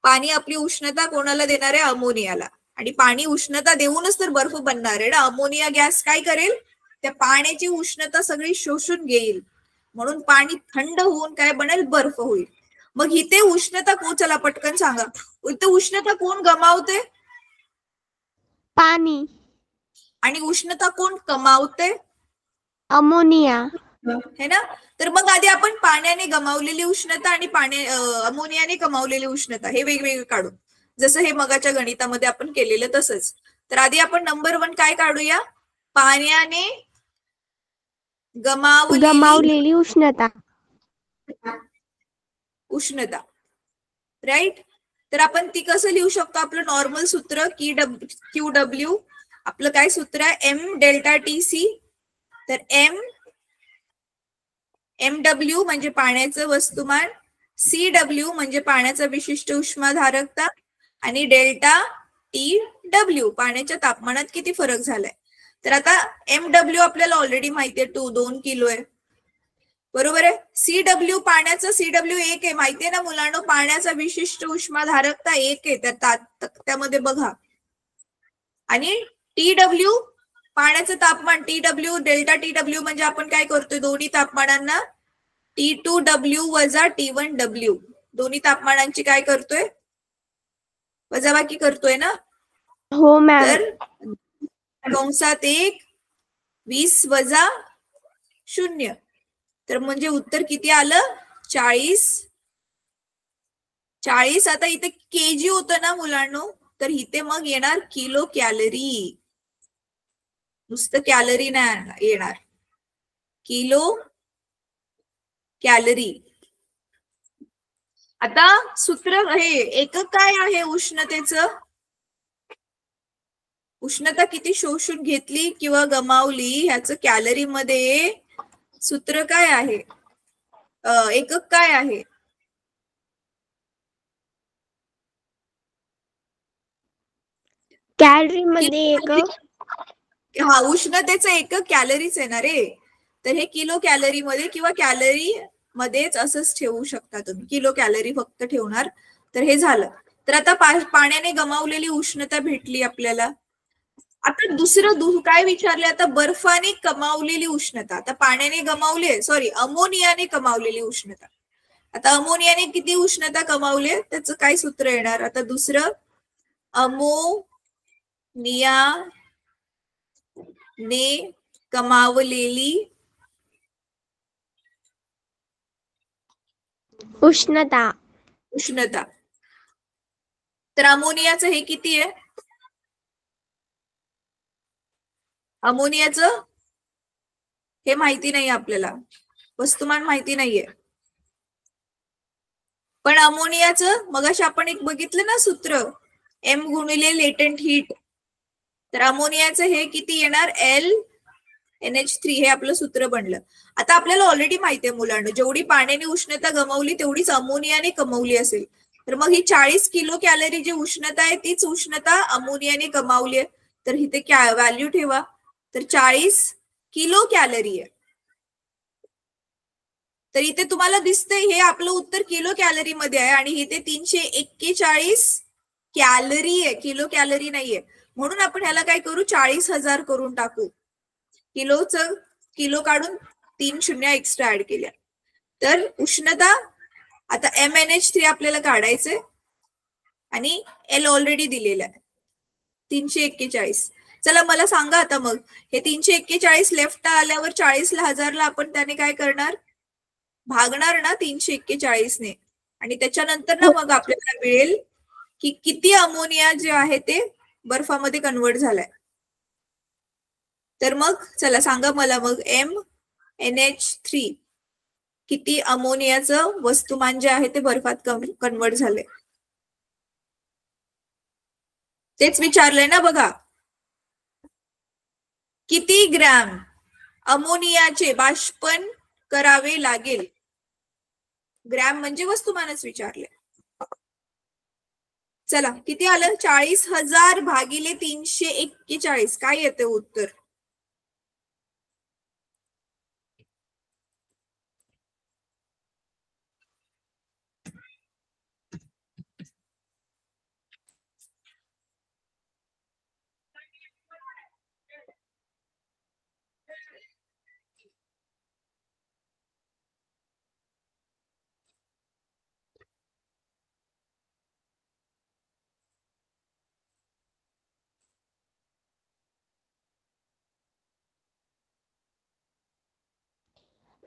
पाणी आपली उष्णता कोणाला देणार आहे, अमोनियाला. आणि पाणी उष्णता देऊनच तर बर्फ बनणार आहे ना. अमोनिया गॅस काय करेल, त्या पाण्याची उष्णता सगळी शोषून घेईल, म्हणून पाणी थंड होऊन काय बनेल, बर्फ होईल. मग इथे उष्णता कोण, चला पटकन सांगा, इथे उष्णता कोण गमावते, पाणी. आणि उष्णता कोण कमावते, अमोनिया, है ना. तर मग आधी आपण पाण्याने गमावलेली उष्णता आणि अमोनियाने कमावलेली उष्णता हे वेगवेगळे काढू, जसं हे मगाच्या गणितामध्ये आपण केलेलं तसंच. तर आधी आपण नंबर 1 काय काढूया, पाण्याने गमावलेली उष्णता. राईट. तर आपण ती कसं लिहू शकतो, आपलं नॉर्मल सूत्र QW, आपलं काय सूत्र आहे, M∆Tc. तर MW म्हणजे पाण्याचं वस्तुमान, CW म्हणजे पाण्याचा विशिष्ट उष्माधारकता, आणि ∆TW पाण्याच्या तापमानात किती फरक झालाय. तर आता MW आपल्याला ऑलरेडी माहितीये 2 किलो आहे, बरोबर आहे. CW पाण्याचं CW 1 आहे, माहितीये ना मुलांना, पाण्याचा विशिष्ट उष्माधारकता 1 आहे त्या तक्त्यामध्ये बघा. आणि TW पाण्याचं तापमान, TW ∆TW म्हणजे आपण काय करतोय, दोन्ही तापमानांना T2W वजा T1W दोन्ही तापमानांची काय करतोय, वजाबाकी करतोय ना. हो मॅम. तर कंसात 1 20 वजा 0, तर म्हणजे उत्तर किती आलं 40. 40 आता इथे केजी होतं ना मुलांनो, तर इथे मग येणार किलो कॅलरी, नुसतं कॅलरी नाही येणार, किलो कॅलरी. आता सूत्र हे एकक काय आहे उष्णतेचं, उष्णता किती शोषून घेतली किंवा गमावली ह्याचं कॅलरी मध्ये सूत्र काय आहे, एकक काय आहे. कॅलरी मध्ये एकक, हा उष्णतेचं एकक कॅलरीच आहे ना रे, तर हे किलो कॅलरी मध्ये किंवा कॅलरी मध्येच असंच ठेवू शकता तुम्ही, किलो कॅलरी फक्त ठेवणार. तर हे झालं. तर आता पाण्याने गमावलेली उष्णता भेटली आपल्याला. आता दुसरं काय विचारले, आता बर्फाने कमावलेली उष्णता. आता पाण्याने गमावली, सॉरी अमोनियाने कमावलेली उष्णता. आता अमोनियाने किती उष्णता कमावली त्याचं काय सूत्र येणार. आता दुसरं अमोनिया ने कमावलेली उष्णता. उष्णता. तर अमोनियाचं हे किती आहे, अमोनियाचं हे माहिती नाही आपल्याला, वस्तुमान माहिती नाहीये. पण अमोनियाचं मगाशी आपण एक बघितलं ना सूत्र, एम गुणिले लेटेंट हीट. तर अमोनियाचं हे किती येणार, NH3, हे आपलं सूत्र बनलं. आता आपल्याला ऑलरेडी माहिती आहे मुलांना, जेवढी पाण्याने उष्णता गमावली तेवढीच अमोनियाने कमावली असेल. तर मग ही 40 किलो कॅलरी जी उष्णता आहे तीच उष्णता अमोनियाने कमावली आहे. तर इथे व्हॅल्यू ठेवा, तर 40 किलो कॅलरी आहे. तर इथे तुम्हाला दिसतंय हे आपलं उत्तर किलो कॅलरी मध्ये आहे आणि इथे 341 कॅलरी आहे, किलो कॅलरी नाहीये. म्हणून आपण ह्याला काय करू, 40,000 करून टाकू. किलोचं किलो काढून 3 शून्य एक्स्ट्रा ऍड केल्या. तर उष्णता आता MnH3 आपल्याला काढायचंय आणि L ऑलरेडी दिलेला आहे 341. चला मला सांगा आता मग हे 341 लेफ्ट आल्यावर 40ला 1000ला आपण त्याने काय करणार, भागणार ना 341 ने, आणि त्याच्यानंतर ना मग आपल्याला मिळेल की किती अमोनिया जे आहे ते बर्फामध्ये कन्वर्ट झालाय. तर मग चला सांगा मला मग MnH3 किती अमोनियाचं वस्तुमान जे आहे ते बर्फात कन्वर्ट झालंय, तेच विचारलंय ना बघा. किती ग्रॅम अमोनियाचे बाष्पन करावे लागेल, ग्रॅम म्हणजे वस्तुमानच विचारले. चला किती आलं, 40,000 भागिले 341, काय येते उत्तर.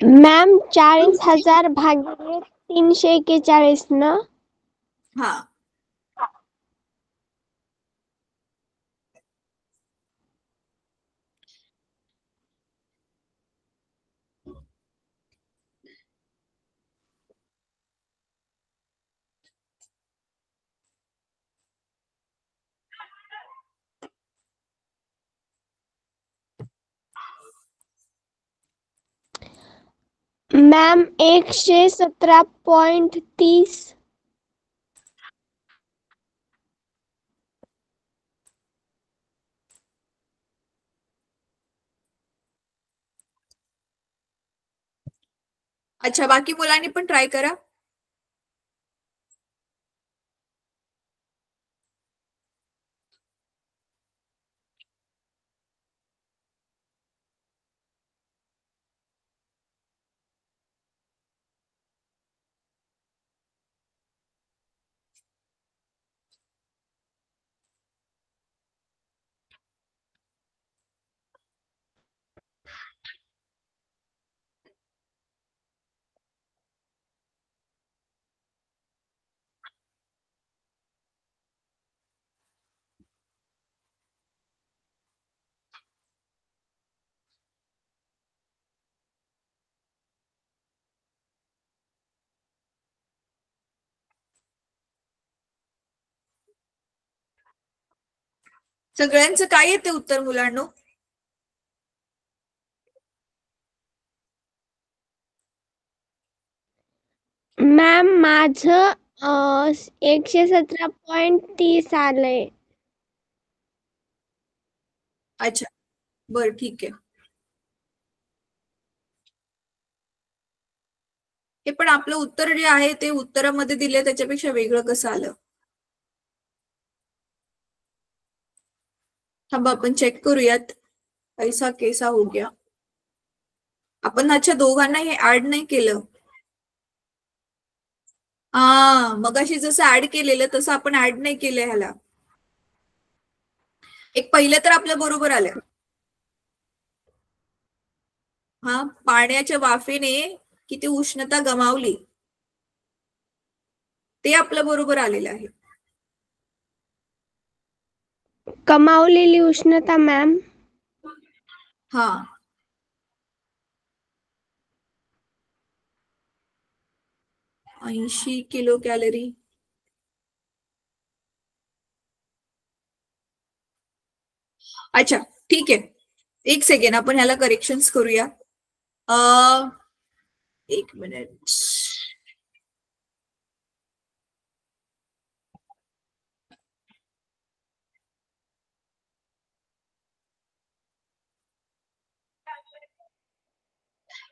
मॅम 40,000 भागिले 341 ना. हा मॅम 117.30. अच्छा, बाकी मुलांनी पण ट्राय करा. सगळ्यांचं काय येते उत्तर मुलांनो? मॅम माझं 117.30 आलंय. अच्छा, बर ठीक आहे. हे पण आपलं उत्तर जे आहे ते उत्तरामध्ये दिले त्याच्यापेक्षा वेगळं कसं आलं? थांबा आपण चेक करूयात. ऐसा कैसा हो गया. आपण अच्छा दोघांना हे ऍड नाही केलं. मगाशी जसं ऍड केलेलं तसं आपण ऍड नाही केलं ह्याला. एक पहिलं तर आपलं बरोबर आलं. पाण्याच्या वाफेने किती उष्णता गमावली ते आपलं बरोबर आलेलं आहे. कमावलेली उष्णता मॅम. हा 80 किलो कॅलरी. अच्छा ठीक आहे, एक सेकंड आपण ह्याला करेक्शन्स करूया. एक मिनिट.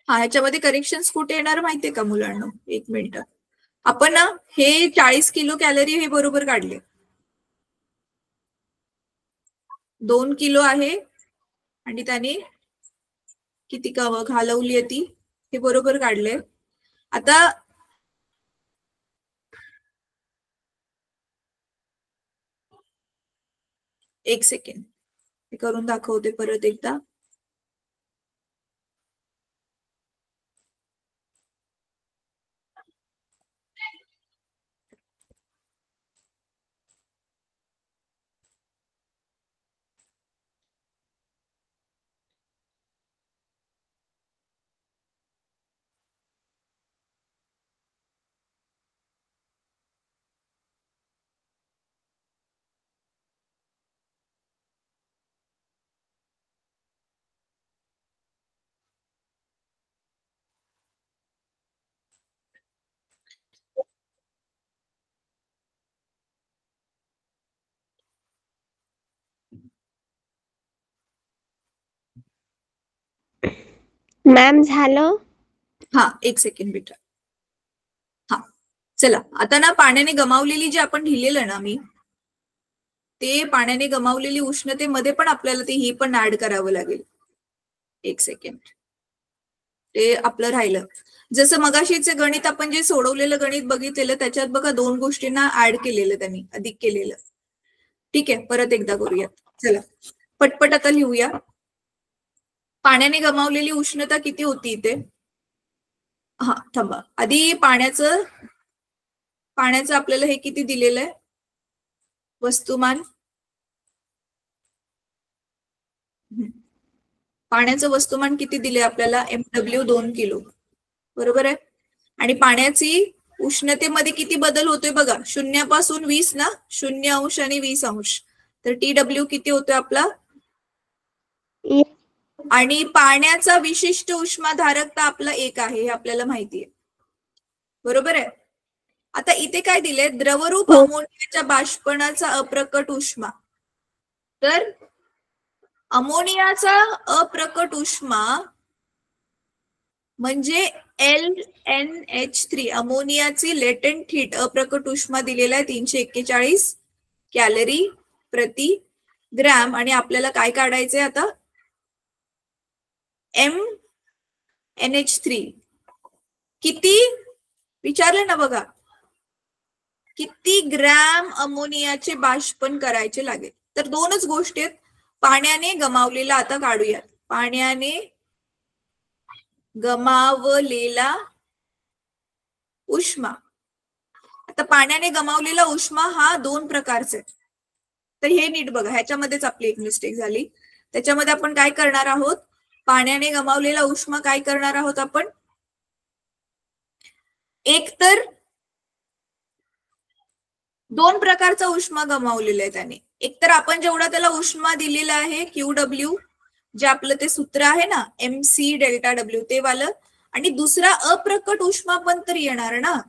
ह्याच्यामध्ये करेक्शन्स कुठे येणार माहितीये का मुलांना? एक मिनिट. आपण ना हे 40 किलो कॅलरी हे बरोबर काढले. 2 किलो आहे आणि त्याने किती घालवली ती हे बरोबर काढले. आता एक सेकंड हे करून दाखवते परत एकदा. मॅम झालं. एक सेकंड बेटा. चला आता ना पाण्याने गमावलेली जी आपण लिहिलेलं ना मी ते पाण्याने गमावलेली उष्णतेमध्ये पण आपल्याला ते ही पण ऍड करावं लागेल. एक सेकंड. ते आपलं राहिलं. जसं मगाशीचे गणित आपण जे सोडवलेलं गणित बघितलेलं त्याच्यात बघा 2 गोष्टींना ऍड केलेलं त्यांनी, अधिक केलेलं. ठीक आहे, परत एकदा करूया. चला पटपट आता लिहूया. पाण्याने गमावलेली उष्णता किती होती इथे? थांबा. आधी पाण्याचं आपल्याला हे किती दिलेलं आहे वस्तुमान? पाण्याचं वस्तुमान किती दिले आपल्याला? MW 2 kilo. बरोबर आहे. आणि पाण्याची उष्णतेमध्ये किती बदल होतोय बघा, 0 पासून 20 ना, 0 अंश आणि 20 अंश. तर TW किती होतोय आपला? आणि पाण्याचा विशिष्ट उष्माधारकता आपला 1 आहे हे आपल्याला माहिती आहे. बरोबर आहे. आता इथे काय दिले? द्रवरूप अमोनियाच्या बाष्पणाचा अप्रकट उष्मा. तर अमोनियाचा अप्रकट उष्मा म्हणजे LNH3 अमोनियाची लेटेंट हीट अप्रकट उष्मा दिलेला आहे 341 कॅलरी प्रति ग्रॅम. आणि आपल्याला काय काढायचंय आता? MnH3 किती विचारलं ना बघा, किती ग्रॅम अमोनियाचे बाष्पन करायचे लागेल. तर 2च गोष्टी आहेत. पाण्याने गमावलेला आता काढूयात. पाण्याने गमावलेला उष्मा. आता पाण्याने गमावलेला उष्मा हा 2 प्रकारचा आहे. तर हे नीट बघा, ह्याच्यामध्येच आपली एक मिस्टेक झाली. त्याच्यामध्ये आपण काय करणार आहोत? पाण्याने गमावलेला उष्मा काय करणार आहोत आपण? एक तर दोन प्रकारचा उष्मा गमावलेला आहे त्याने. एकतर आपण जेवढा त्याला उष्मा दिलेला आहे QW, जे आपलं ते सूत्र आहे ना MC डेल्टा W ते वालं, आणि दुसरा अप्रकट उष्मा पण तर येणार ना,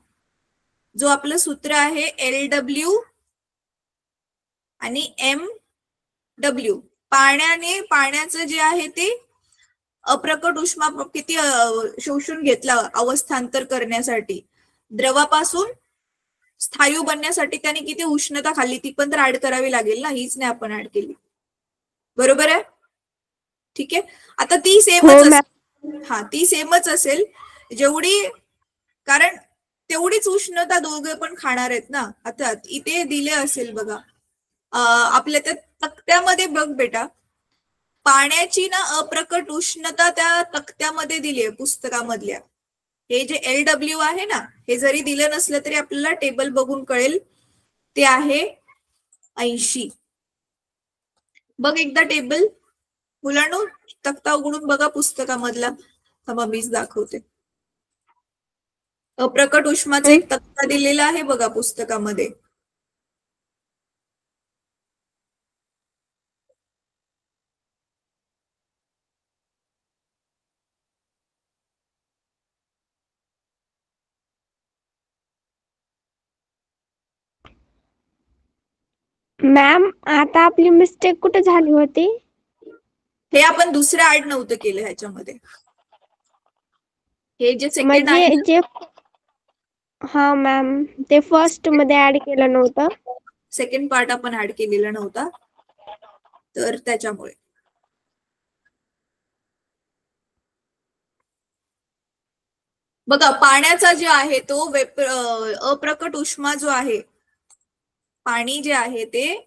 जो आपलं सूत्र आहे LW आणि MW. पाण्याचं जे आहे ते अप्रकट उष्मा किती शोषून घेतला अवस्थांतर करण्यासाठी, द्रवापासून स्थायू बनण्यासाठी त्याने किती उष्णता खाल्ली, ती पण तर ऍड करावी लागेल ना, हीच नाही आपण ऍड केली. बरोबर आहे? ठीक आहे. आता ती सेमच असेल. हा, ती सेमच असेल जेवढी, कारण तेवढीच उष्णता दोघे पण खाणार आहेत ना. आता इथे दिले असेल बघा आपल्या त्या तक्त्यामध्ये, बघ बेटा, पाण्याची ना अप्रकट उष्णता त्या तक्त्यामध्ये दिली आहे पुस्तकामधल्या. हे जे LW आहे ना, हे जरी दिलं नसलं तरी आपल्याला टेबल बघून कळेल, ते आहे 80. बघ एकदा टेबल मुलांनो, तक्ता उघडून बघा पुस्तकामधला. थांबा मीच दाखवते. अप्रकट उष्माचा एक तक्ता दिलेला आहे बघा पुस्तकामध्ये. मॅम, आता आपली मिस्टेक कुठे झाली होती? हे आपण दुसरं ऍड नव्हतं केलं ह्याच्यामध्ये. हे जे सेकंड आहे, म्हणजे हा मॅम, ते फर्स्ट मध्ये ऍड केलं नव्हतं. सेकंड पार्ट आपण ऍड केलेला नव्हता, तर त्याच्यामुळे. बघा, पाण्याचा जो आहे तो अप्रकट उष्मा जो आहे, पाणी जे आहे ते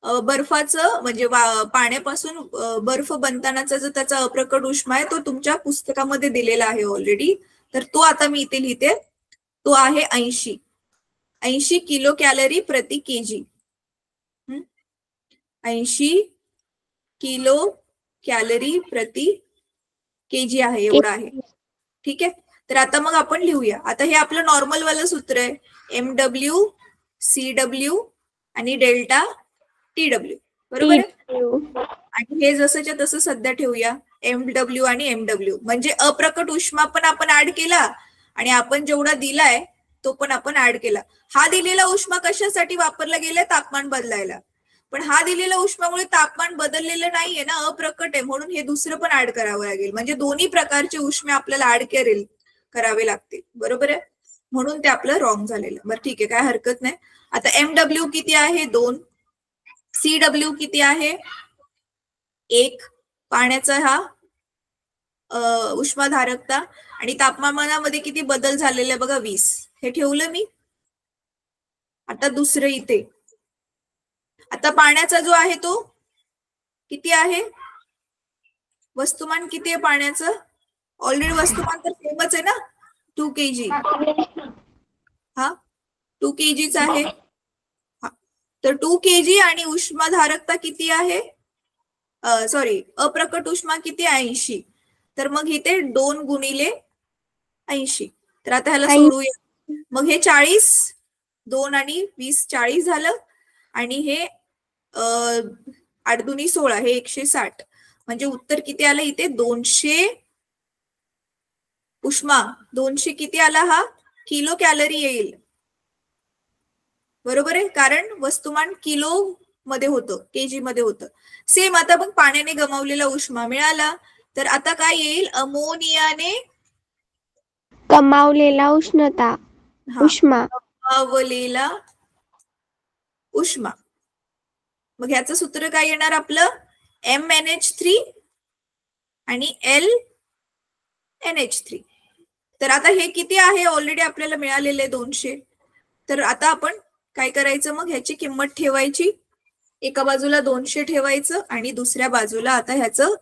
बर्फाचं, म्हणजे पाण्यापासून बर्फ बनतानाचा जो त्याचा अप्रकट उष्मा आहे तो तुमच्या पुस्तकामध्ये दिलेला आहे ऑलरेडी. तर तो आता मी इथे लिहिते. तो आहे 80 किलो कॅलरी प्रति केजी. 80 किलो कॅलरी प्रति केजी आहे, एवढा आहे. ठीक आहे. तर आता मग आपण लिहूया. आता हे आपलं नॉर्मल वालं सूत्र आहे, MW CW आणि डेल्टा TW. बरोबर आहे. आणि हे जसंच्या तसं सध्या ठेवूया, MW आणि MW. म्हणजे अप्रकट उष्मा पण आपण ऍड केला आणि आपण जेवढा दिलाय तो पण आपण ऍड केला. हा दिलेला उष्मा कशासाठी वापरला गेलाय? तापमान बदलायला. पण हा दिलेला उष्मामुळे तापमान बदललेलं नाहीये ना, अप्रकट आहे, म्हणून हे दुसरं पण ऍड करावं लागेल. म्हणजे दोन्ही प्रकारचे उष्मे आपल्याला ऍड करावे लागतील. बरोबर आहे. म्हणून ते आपलं रॉंग झालेलं. बरं ठीक आहे, काय हरकत नाही. आता MW किती आहे? 2. CW किती आहे? 1. पाण्याचा हा उष्माधारकता आणि तापमानामध्ये किती बदल झालेला आहे बघा, 20. हे ठेवलं मी. आता दुसरं इथे, आता पाण्याचा जो आहे तो किती आहे? वस्तुमान किती आहे पाण्याचं? ऑलरेडी वस्तुमान तर सेमच आहे ना, 2 kg. हा, 2 kgच आहे. तर 2 kg आणि उष्माधारकता किती आहे? सॉरी, अप्रकट उष्मा किती? 80. तर मग इथे 2 गुणिले 80. तर आता ह्याला सोडूया. मग हे 40, 2 आणि 20, 40 झालं. आणि हे 8 दुनी 16, हे 160. म्हणजे उत्तर किती आलं इथे? 200 उष्मा. 200 किती आला? हा किलो कॅलरी येईल. बरोबर आहे, कारण वस्तुमान किलो मध्ये होतं, केजी मध्ये होतं. सेम आता मग पाण्याने गमावलेला उष्मा मिळाला, तर आता काय येईल? अमोनियाने गमावलेला उष्णता, उष्मा, गमावलेला उष्मा. मग ह्याचं सूत्र काय येणार आपलं? MnH3 आणि LnH3. तर आता हे किती आहे? ऑलरेडी आपल्याला मिळालेले 200. तर आता आपण काय करायचं? मग ह्याची किंमत ठेवायची. एका बाजूला 200 ठेवायचं आणि दुसऱ्या बाजूला आता ह्याचं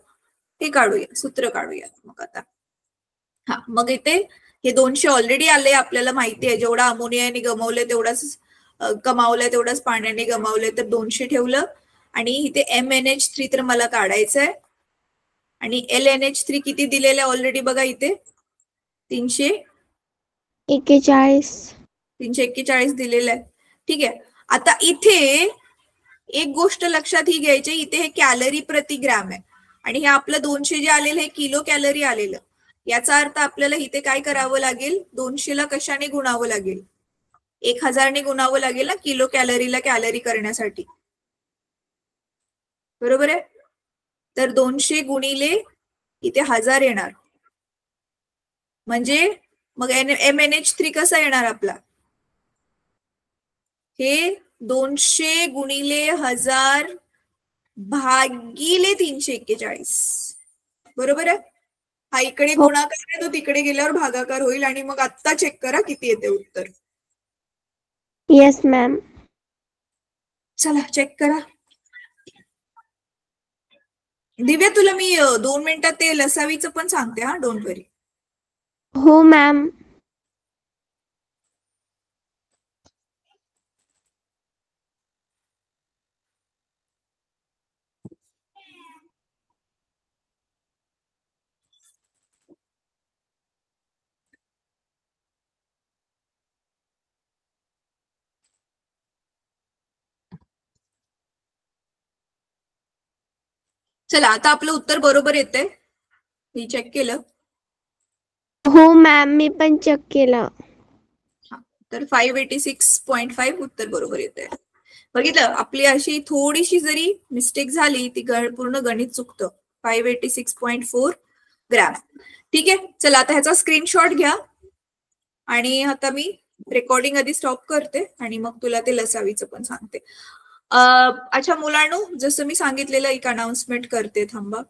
हे काढूया, सूत्र काढूया. मग आता हा, मग इथे हे 200 ऑलरेडी आले, आपल्याला माहिती आहे. जेवढा अमोनियाने गमावलंय तेवढाच कमावलंय, तेवढाच पाण्याने गमावलंय. तर 200 ठेवलं. आणि इथे MnH3 तर मला काढायचं आहे. आणि LnH3 किती दिलेलं आहे ऑलरेडी बघा इथे? 341 दिलेलं आहे. ठीक आहे. आता इथे एक गोष्ट लक्षात ही घ्यायची, इथे हे कॅलरी प्रति ग्रॅम आहे आणि हे आपलं 200 जे आलेलं हे किलो कॅलरी आलेलं. याचा अर्थ आपल्याला इथे काय करावं लागेल, 200ला कशाने गुणावं लागेल, 1000ने गुणावं लागेल ना किलो कॅलरीला कॅलरी करण्यासाठी. बरोबर आहे. तर 200 गुणिले इथे 1000 येणार, म्हणजे मग MnH3 कसा येणार आपला, हे 200 गुणिले 1000 भागिले 341. बरोबर आहे. हा इकडे गुणाकार आहे, तो तिकडे गेल्यावर भागाकार होईल आणि मग आत्ता चेक करा किती येते उत्तर. Yes ma'am. चला चेक करा. दिव्या तुला मी 2 मिनिटात ते लसावीचं पण सांगते हा, डोंट वरी. हो मॅम. चला आता आपलं उत्तर बरोबर येतंय, मी चेक केलं. हो मॅम, मी पण चेक केलं. तर 586.5 उत्तर बरोबर येतंय. बघितलं, आपली अशी थोडीशी जरी मिस्टेक झाली ती पूर्ण गणित चुकतं. 586.4 ग्रॅम. ठीक आहे. चला आता ह्याचा स्क्रीनशॉट घ्या आणि आता मी रेकॉर्डिंग आधी स्टॉप करते आणि मग तुला ते लसावीचं पण सांगते. अच्छा मुलांनो, जसं मी सांगितलेलं एक अनाउन्समेंट करते, थांबा.